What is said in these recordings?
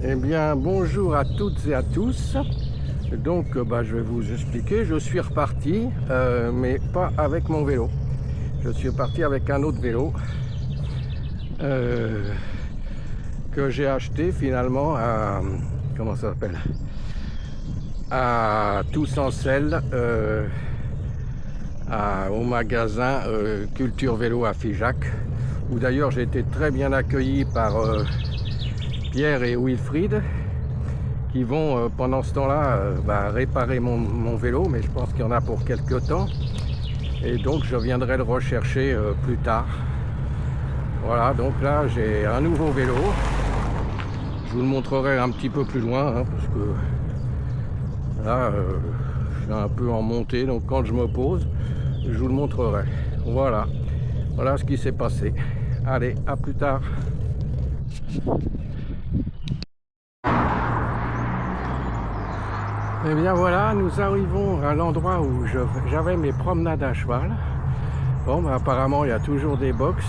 Eh bien, bonjour à toutes et à tous. Donc, je vais vous expliquer. Je suis reparti, mais pas avec mon vélo. Je suis reparti avec un autre vélo que j'ai acheté finalement à... Comment ça s'appelle? À Toussaint-Celle, au magasin Culture Vélo à Figeac, où d'ailleurs j'ai été très bien accueilli par Pierre et Wilfried, qui vont pendant ce temps-là réparer mon vélo, mais je pense qu'il y en a pour quelques temps, et donc je viendrai le rechercher plus tard. Voilà, donc là j'ai un nouveau vélo. Je vous le montrerai un petit peu plus loin, hein, parce que là je suis un peu en montée, donc quand je me pose, je vous le montrerai. Voilà, voilà ce qui s'est passé. Allez, à plus tard. Et bien voilà, nous arrivons à l'endroit où j'avais mes promenades à cheval. Bon, apparemment il y a toujours des box.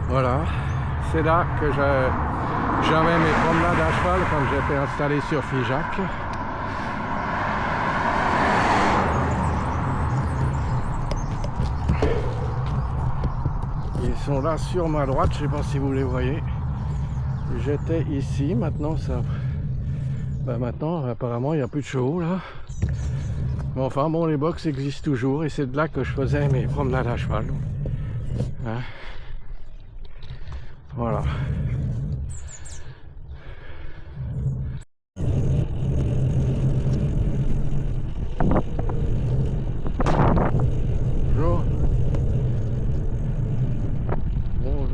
Voilà, c'est là que j'avais mes promenades à cheval quand j'étais installé sur Figeac. Ils sont là sur ma droite, je ne sais pas si vous les voyez. J'étais ici, maintenant ça... maintenant apparemment il n'y a plus de chevaux là. Mais enfin bon, les box existent toujours et c'est de là que je faisais mes promenades à cheval. Hein, voilà. Bonjour. Bon,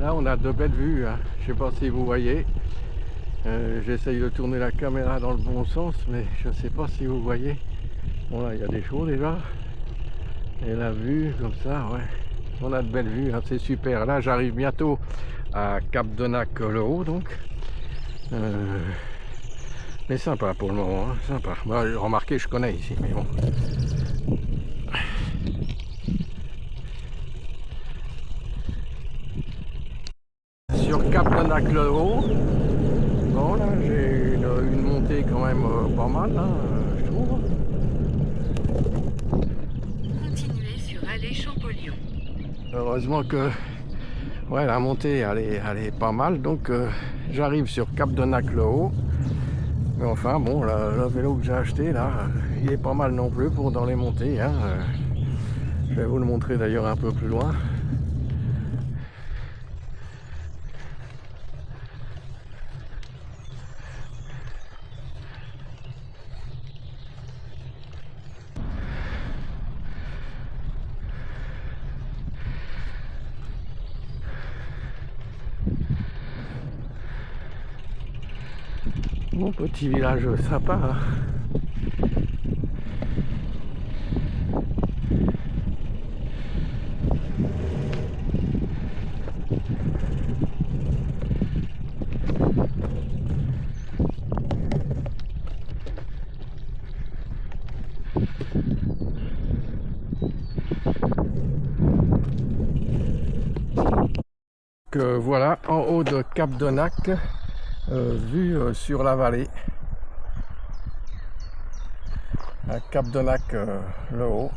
là on a de belles vues, hein. Je sais pas si vous voyez. J'essaye de tourner la caméra dans le bon sens, mais je ne sais pas si vous voyez. Bon là il y a des chevaux déjà. Et la vue comme ça, ouais. On a de belles vues, hein, c'est super. Là j'arrive bientôt à Cap-Denac-le-Haut, donc. Mais sympa pour le moment, hein, sympa. Remarquez, je connais ici, mais bon. Sur Cap-Denac-le-Haut, bon là j'ai une montée quand même pas mal, hein, je trouve. Continuez sur Allée Champollion. Heureusement que ouais, la montée elle est pas mal, donc j'arrive sur Cap-Denac-le-Haut. Mais enfin bon, le vélo que j'ai acheté là, il est pas mal non plus pour dans les montées, hein. Je vais vous le montrer d'ailleurs un peu plus loin. Mon petit village sympa, hein. Voilà, en haut de Cap-Denac, vue sur la vallée. À Cap-Denac, le haut.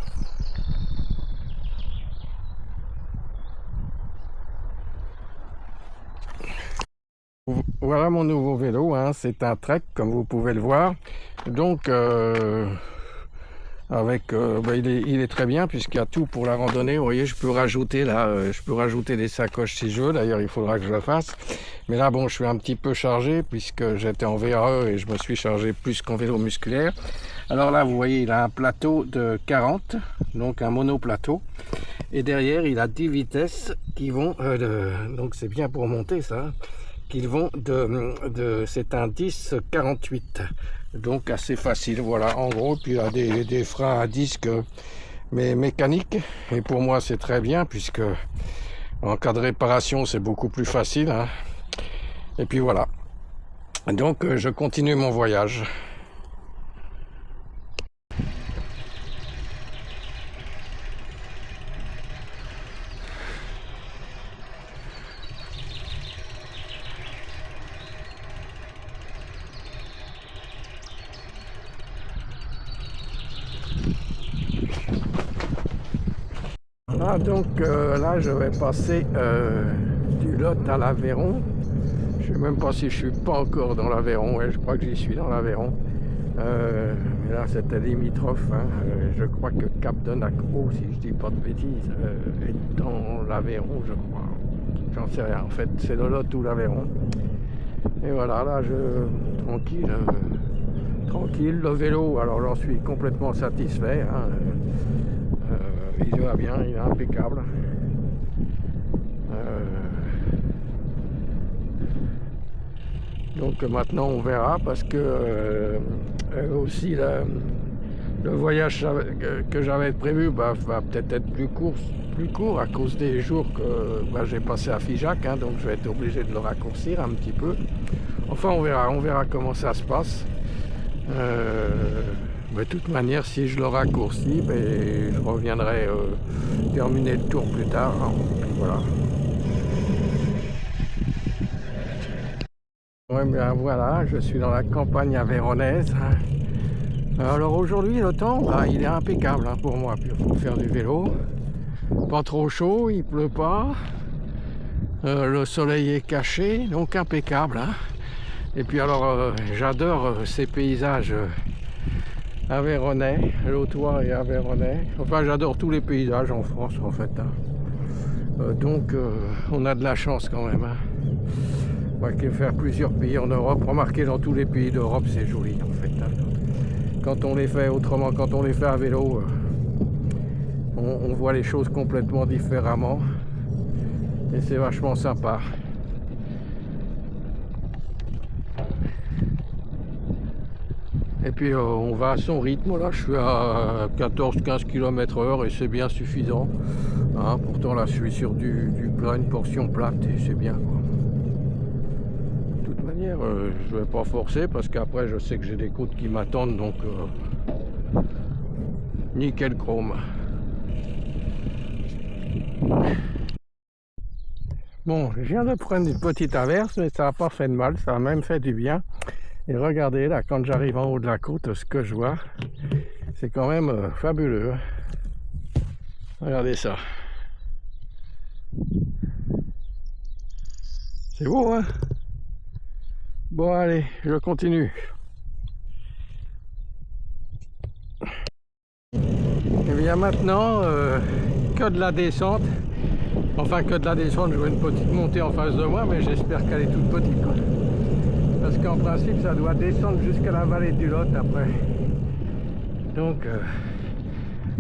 Voilà mon nouveau vélo, hein. C'est un Trek comme vous pouvez le voir. Donc il est très bien puisqu'il y a tout pour la randonnée. Vous voyez, je peux rajouter là, je peux rajouter des sacoches si je veux. D'ailleurs, il faudra que je le fasse. Mais là, bon, je suis un petit peu chargé puisque j'étais en VAE et je me suis chargé plus qu'en vélo musculaire. Alors là, vous voyez, il a un plateau de 40, donc un monoplateau. Et derrière, il a 10 vitesses qui vont, donc c'est bien pour monter ça, qu'ils vont c'est un 10-48. Donc assez facile, voilà, en gros. Puis il a des freins à disque mais mécaniques, et pour moi c'est très bien puisque en cas de réparation c'est beaucoup plus facile, hein. Et puis voilà, donc je continue mon voyage. Ah, donc là je vais passer du Lot à l'Aveyron. Je sais même pas si je suis pas encore dans l'Aveyron. Ouais, je crois que j'y suis dans l'Aveyron. Mais là c'était limitrophe. Hein. Je crois que Cap de Nacro, si je dis pas de bêtises, est dans l'Aveyron, je crois. J'en sais rien. En fait, c'est le Lot ou l'Aveyron. Et voilà, là tranquille. Tranquille, le vélo, alors j'en suis complètement satisfait. Hein. Il va bien, il est impeccable. Donc maintenant on verra parce que aussi le voyage que j'avais prévu va peut-être être plus court à cause des jours que j'ai passé à Figeac, hein, donc je vais être obligé de le raccourcir un petit peu. Enfin on verra comment ça se passe. De toute manière, si je le raccourcis, je reviendrai terminer le tour plus tard. Hein, puis voilà. Ouais, bien voilà, je suis dans la campagne aveyronnaise. Alors aujourd'hui, le temps, il est impeccable hein, pour moi pour faire du vélo. Pas trop chaud, il pleut pas. Le soleil est caché, donc impeccable. Hein. Et puis alors, j'adore ces paysages aveyronnais, lautois et aveyronnais. Enfin, j'adore tous les paysages en France, en fait. Hein. Donc, on a de la chance quand même. Hein. On va faire plusieurs pays en Europe. Remarquez, dans tous les pays d'Europe, c'est joli, en fait. Hein. Quand on les fait autrement, quand on les fait à vélo, on voit les choses complètement différemment. Et c'est vachement sympa. Et puis on va à son rythme, là je suis à 14-15 km/h et c'est bien suffisant. Hein, pourtant là je suis sur du plat, une portion plate et c'est bien quoi. De toute manière je vais pas forcer parce qu'après je sais que j'ai des côtes qui m'attendent donc nickel chrome. Bon, je viens de prendre une petite averse mais ça n'a pas fait de mal, ça a même fait du bien. Et regardez là, quand j'arrive en haut de la côte, ce que je vois, c'est quand même fabuleux. Regardez ça. C'est beau, hein? Bon, allez, je continue. Et bien maintenant, que de la descente. Enfin, que de la descente, je vois une petite montée en face de moi, mais j'espère qu'elle est toute petite, quoi. Parce qu'en principe ça doit descendre jusqu'à la vallée du Lot après. Donc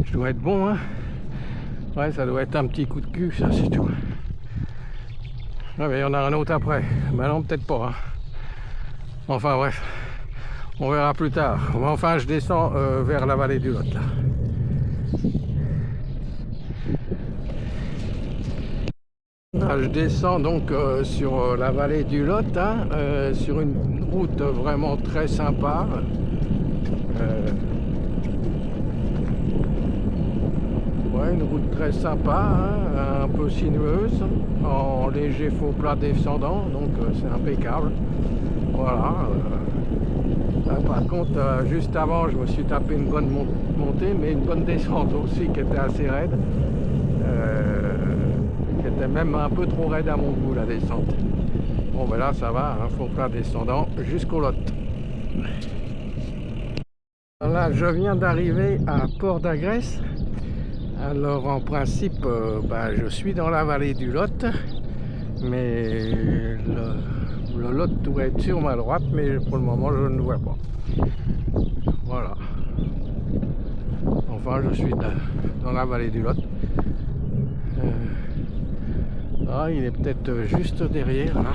je dois être bon hein. Ouais, ça doit être un petit coup de cul, ça c'est tout. Ouais, mais il y en a un autre après. Ben non, peut-être pas. Hein. Enfin bref, on verra plus tard. Enfin je descends vers la vallée du Lot là. Je descends donc sur la vallée du Lot, hein, sur une route vraiment très sympa. Ouais, une route très sympa, hein, un peu sinueuse, en léger faux plat descendant, donc c'est impeccable. Voilà. Là, par contre, juste avant, je me suis tapé une bonne montée, mais une bonne descente aussi qui était assez raide. C'était même un peu trop raide à mon goût la descente. Bon ben là ça va, hein, faux plat descendant jusqu'au Lot. Là je viens d'arriver à Port d'Agresse. Alors en principe je suis dans la vallée du Lot, mais le Lot doit être sur ma droite, mais pour le moment je ne le vois pas. Voilà. Enfin je suis dans la vallée du Lot. Ah, il est peut-être juste derrière là.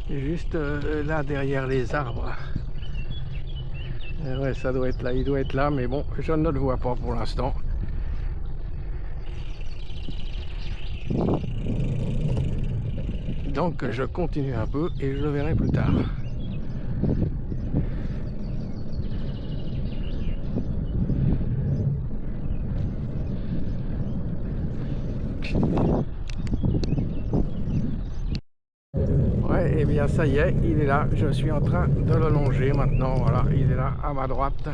Juste là derrière les arbres. Ouais, ça doit être là, il doit être là, mais bon, je ne le vois pas pour l'instant. Donc je continue un peu et je le verrai plus tard. Ouais, Et bien ça y est, il est là, je suis en train de le longer maintenant, voilà, il est là à ma droite,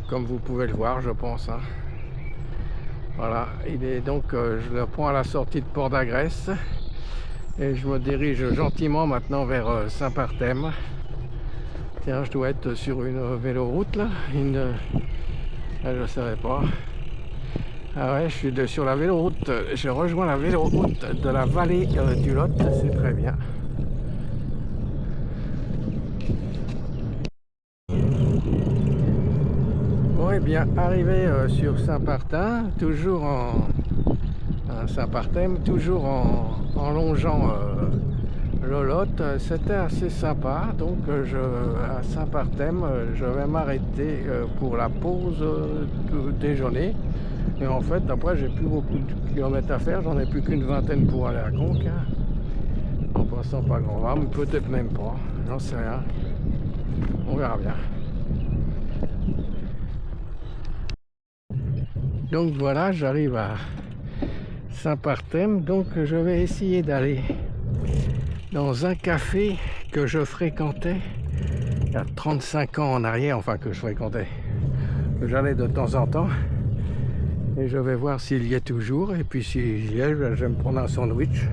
comme vous pouvez le voir je pense, hein. Voilà, il est donc, je le prends à la sortie de Port d'Agresse et je me dirige gentiment maintenant vers Saint-Parthem. Tiens, je dois être sur une véloroute là, je ne savais pas. Ah ouais, je suis sur la véloroute, je rejoins la véloroute de la vallée du Lot, c'est très bien. Bon, et bien, arrivé sur Saint-Parthem, toujours Saint-Parthem, toujours en longeant le Lot, c'était assez sympa. Donc à Saint-Parthem, je vais m'arrêter pour la pause de déjeuner. Et en fait, après, j'ai plus beaucoup de kilomètres à faire, j'en ai plus qu'une vingtaine pour aller à Conques, hein. En passant par Grand Vabre, peut-être même pas, j'en sais rien. On verra bien. Donc voilà, j'arrive à Saint-Parthem, donc je vais essayer d'aller dans un café que je fréquentais il y a 35 ans en arrière, enfin que je fréquentais, que j'allais de temps en temps. Et je vais voir s'il y est toujours, et puis s'il y est, je vais me prendre un sandwich,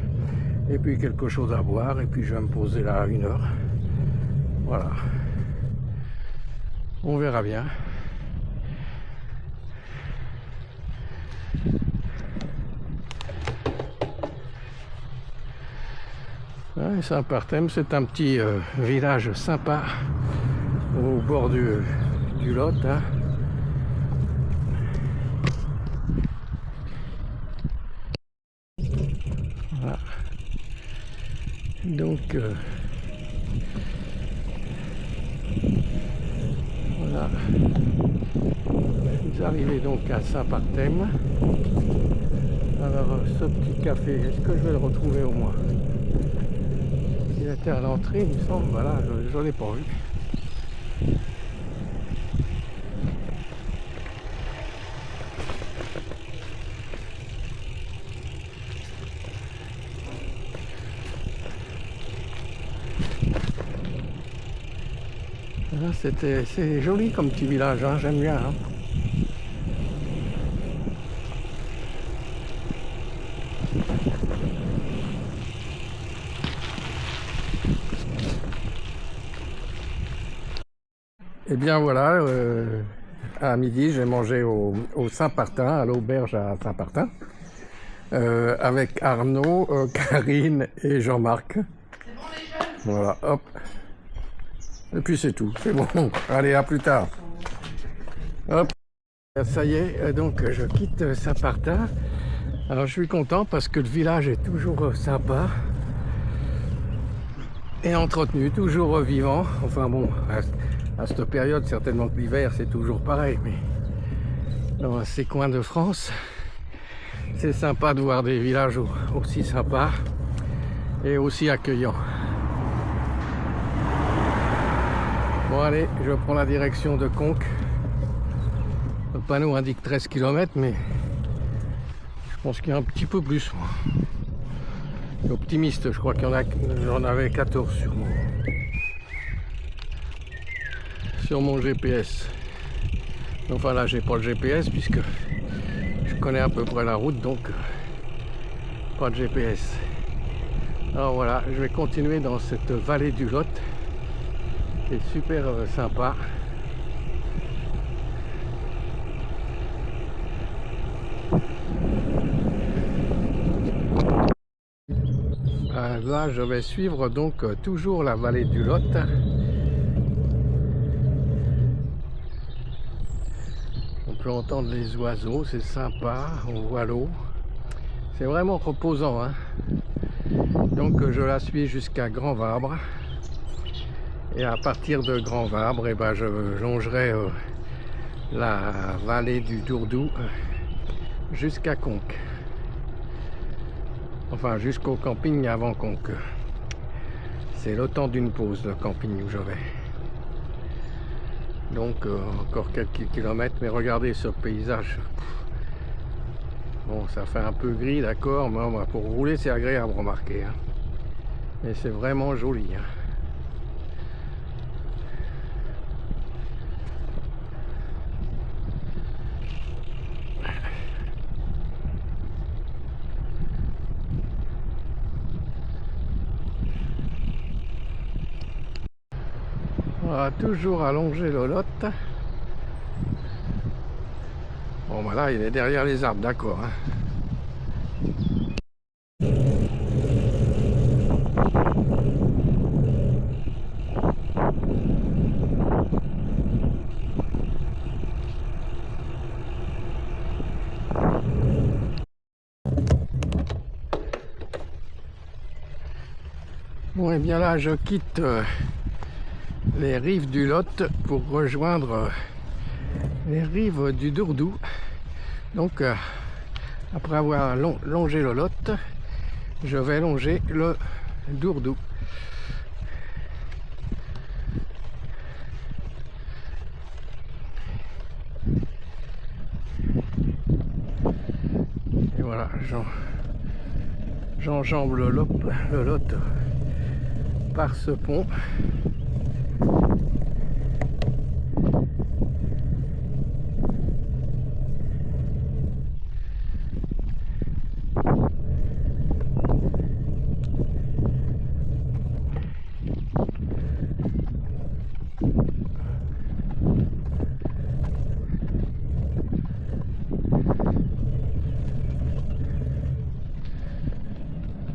et puis quelque chose à boire, et puis je vais me poser là 1 heure. Voilà. On verra bien. Ouais, Saint-Parthem, c'est un petit village sympa au bord du Lot, hein. Voilà. Donc voilà, vous arrivez donc à Saint-Parthem. Alors ce petit café, est-ce que je vais le retrouver au moins? Il était à l'entrée, il me semble. Voilà, je ne l'ai pas vu. C'est joli comme petit village, hein, j'aime bien, hein. Et bien voilà, à midi j'ai mangé au Saint-Parthem, à l'auberge à Saint-Parthem, avec Arnaud, Karine et Jean-Marc. Voilà, hop. Et puis c'est tout, c'est bon. Allez, à plus tard. Hop. Ça y est, donc je quitte Saint-Parthem. Alors je suis content parce que le village est toujours sympa et entretenu, toujours vivant. Enfin bon, à cette période, certainement que l'hiver c'est toujours pareil, mais dans ces coins de France, c'est sympa de voir des villages aussi sympas et aussi accueillants. Bon allez, je prends la direction de Conques. Le panneau indique 13 km, mais je pense qu'il y a un petit peu plus. Je suis optimiste, je crois qu'il y en a, j'en avais 14 sur mon GPS. Enfin là, j'ai pas le GPS puisque je connais à peu près la route, donc pas de GPS. Alors voilà, je vais continuer dans cette vallée du Lot. C'est super sympa. Là, je vais suivre donc toujours la vallée du Lot. On peut entendre les oiseaux, c'est sympa, on voit l'eau. C'est vraiment reposant, hein. Donc je la suis jusqu'à Grand Vabre. Et à partir de Grand Vabre, ben, je longerai la vallée du Dourdou jusqu'à Conques. Enfin, jusqu'au camping avant Conques. C'est le temps d'une pause, le camping où je vais. Donc, encore quelques kilomètres, mais regardez ce paysage. Bon, ça fait un peu gris, d'accord, mais pour rouler, c'est agréable, remarquez, hein. Et c'est vraiment joli. Hein. On va toujours allonger le lot. Bon voilà, il est derrière les arbres, d'accord. Hein. Bon et bien là je quitte les rives du Lot pour rejoindre les rives du Dourdou. Donc après avoir longé le Lot, je vais longer le Dourdou. Et voilà, j'enjambe le Lot par ce pont.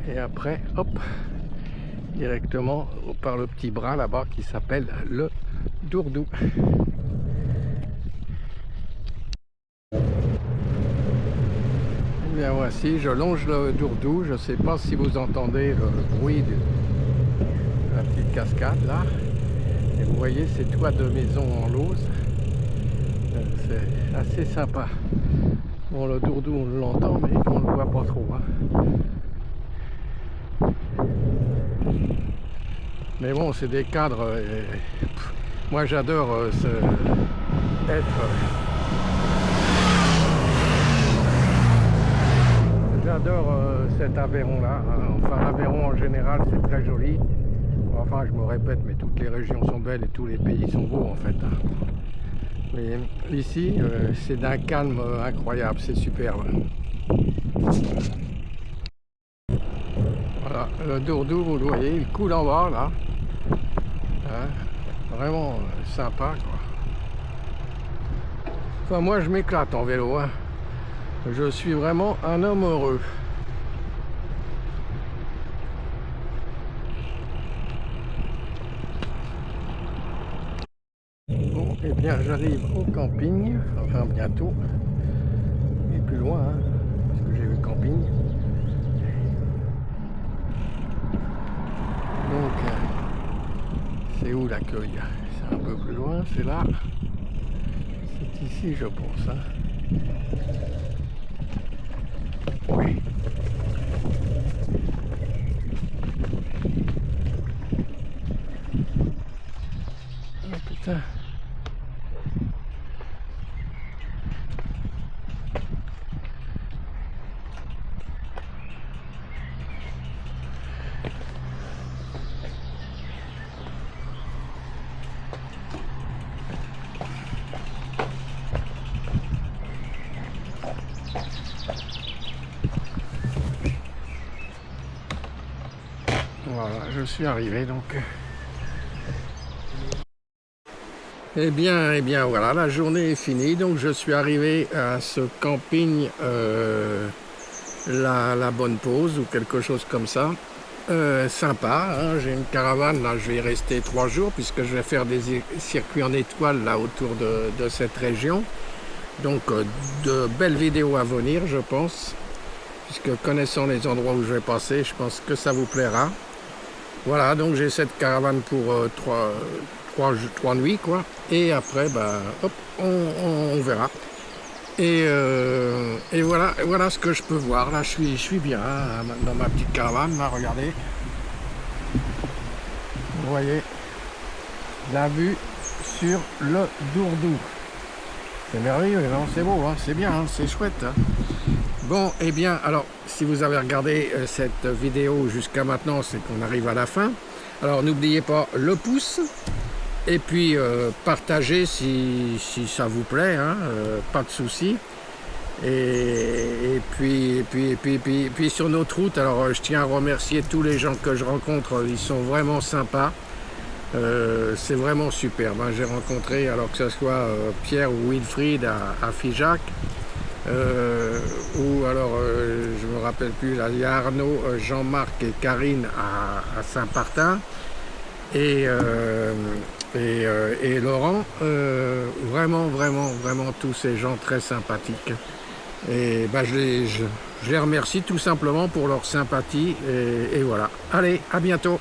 Et après, hop, directement par le petit bras là-bas qui s'appelle le Dourdou. Et bien voici, je longe le Dourdou. Je ne sais pas si vous entendez le bruit de la petite cascade là. Et vous voyez ces toits de maison en lauze. C'est assez sympa. Bon, le Dourdou on l'entend mais on ne le voit pas trop. Hein. Mais bon, c'est des cadres. Moi, j'adore j'adore cet Aveyron-là. Hein. Enfin, l'Aveyron en général, c'est très joli. Enfin, je me répète, mais toutes les régions sont belles et tous les pays sont beaux en fait. Hein. Mais ici, c'est d'un calme incroyable, c'est superbe. Voilà, le Dourdou, vous le voyez, il coule en bas là. Hein, vraiment sympa quoi. Enfin moi je m'éclate en vélo. Hein. Je suis vraiment un homme heureux. Bon, et bien j'arrive au camping, enfin bientôt. Et plus loin, hein, parce que j'ai vu le camping. Donc, c'est où l'accueil? C'est un peu plus loin, c'est là. C'est ici, je pense. Hein. Oui. Oh putain. Voilà, je suis arrivé donc. Eh bien, voilà, la journée est finie. Donc, je suis arrivé à ce camping, la Bonne Pause ou quelque chose comme ça. Sympa, hein, j'ai une caravane, là, je vais y rester 3 jours puisque je vais faire des circuits en étoile là autour de cette région. Donc, de belles vidéos à venir, je pense. Puisque connaissant les endroits où je vais passer, je pense que ça vous plaira. Voilà, donc j'ai cette caravane pour 3 nuits, quoi. Et après, bah, hop, on verra. Et voilà ce que je peux voir. Là, je suis bien hein, dans ma petite caravane. Là, regardez. Vous voyez la vue sur le Dourdou. C'est merveilleux, non? C'est beau, hein, c'est bien, hein, c'est chouette. Hein. Bon, eh bien, alors, si vous avez regardé cette vidéo jusqu'à maintenant, c'est qu'on arrive à la fin. Alors, n'oubliez pas le pouce, et puis partagez si ça vous plaît, hein, pas de souci. Et puis sur notre route, alors je tiens à remercier tous les gens que je rencontre, ils sont vraiment sympas. C'est vraiment superbe, hein. J'ai rencontré, alors que ce soit Pierre ou Wilfried à Figeac, ou alors je me rappelle plus, là il y a Arnaud, Jean-Marc et Karine à Saint-Partin, et Laurent, vraiment tous ces gens très sympathiques. Et ben, je les remercie tout simplement pour leur sympathie, et voilà. Allez, à bientôt.